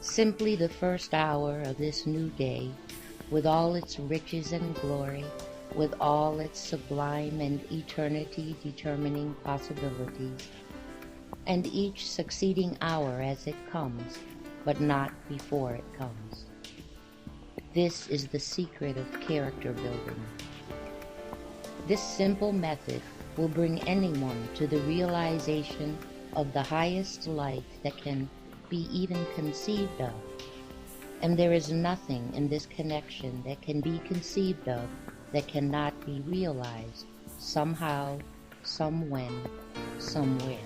simply the first hour of this new day, with all its riches and glory, with all its sublime and eternity-determining possibilities, and each succeeding hour as it comes, but not before it comes. This is the secret of character building. This simple method will bring anyone to the realization of the highest light that can be even conceived of. And there is nothing in this connection that can be conceived of that cannot be realized somehow, somewhen, somewhere.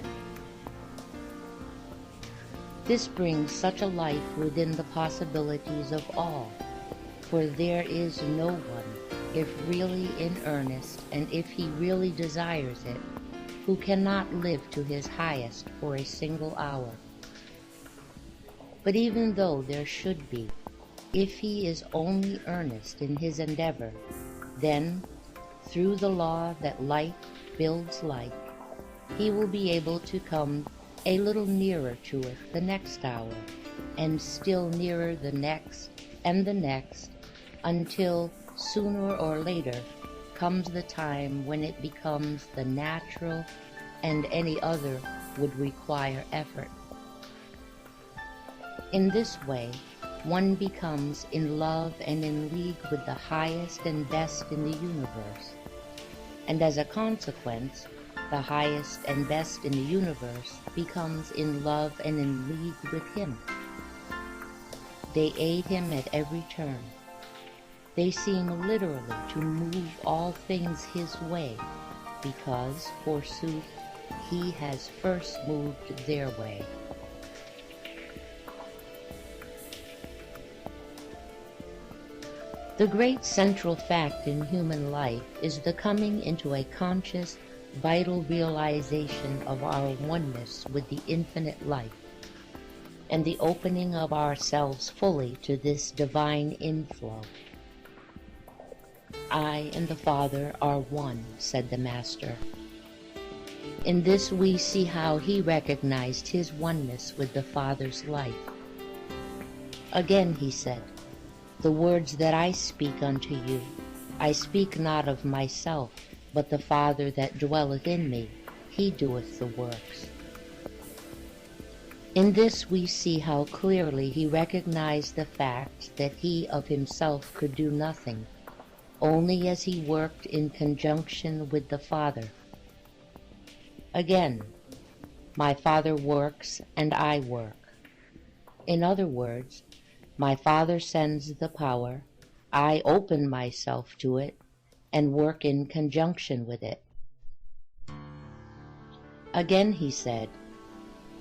This brings such a life within the possibilities of all, for there is no one, if really in earnest and if he really desires it, who cannot live to his highest for a single hour. But even though there should be, if he is only earnest in his endeavor, then, through the law that like builds like, he will be able to come a little nearer to it the next hour, and still nearer the next and the next, until sooner or later comes the time when it becomes the natural and any other would require effort. In this way, one becomes in love and in league with the highest and best in the universe, and as a consequence, the highest and best in the universe becomes in love and in league with him. They aid him at every turn. They seem literally to move all things his way, because, forsooth, he has first moved their way. The great central fact in human life is the coming into a conscious, vital realization of our oneness with the infinite life, and the opening of ourselves fully to this divine inflow. I and the Father are one, said the Master. In this we see how he recognized his oneness with the Father's life. Again he said, the words that I speak unto you, I speak not of myself, but the Father that dwelleth in me, he doeth the works. In this we see how clearly he recognized the fact that he of himself could do nothing, only as he worked in conjunction with the Father. Again, my Father works and I work. In other words, my Father sends the power, I open myself to it, and work in conjunction with it. Again he said,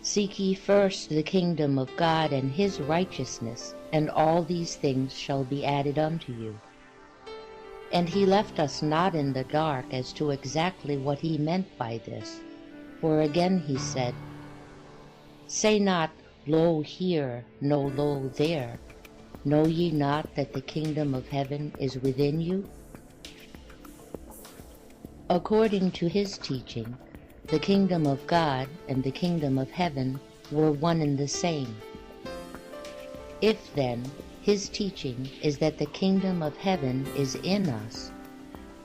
seek ye first the kingdom of God and his righteousness, and all these things shall be added unto you. And he left us not in the dark as to exactly what he meant by this, for again he said, say not, lo here, no lo there. Know ye not that the kingdom of heaven is within you? According to his teaching, the kingdom of God and the kingdom of heaven were one and the same. If then his teaching is that the kingdom of heaven is in us,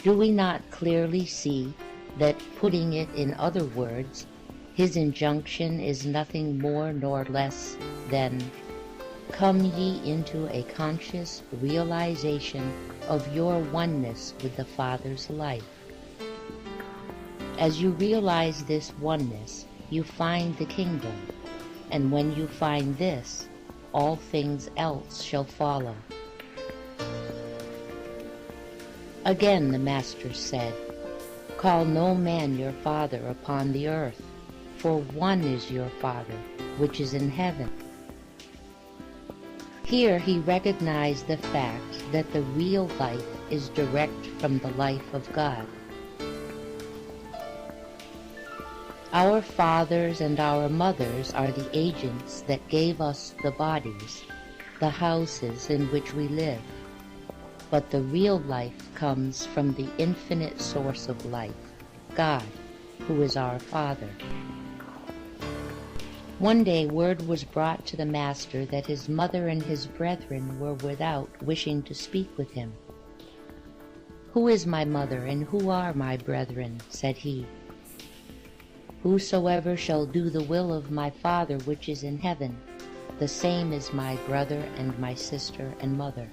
do we not clearly see that, putting it in other words, his injunction is nothing more nor less than, come ye into a conscious realization of your oneness with the Father's life. As you realize this oneness, you find the kingdom, and when you find this, all things else shall follow. Again the Master said, call no man your father upon the earth, for one is your Father, which is in heaven. Here he recognized the fact that the real life is direct from the life of God. Our fathers and our mothers are the agents that gave us the bodies, the houses in which we live. But the real life comes from the infinite source of life, God, who is our Father. One day word was brought to the master that his mother and his brethren were without, wishing to speak with him. "Who is my mother, and who are my brethren?" said he. "Whosoever shall do the will of my Father which is in heaven, the same is my brother and my sister and mother."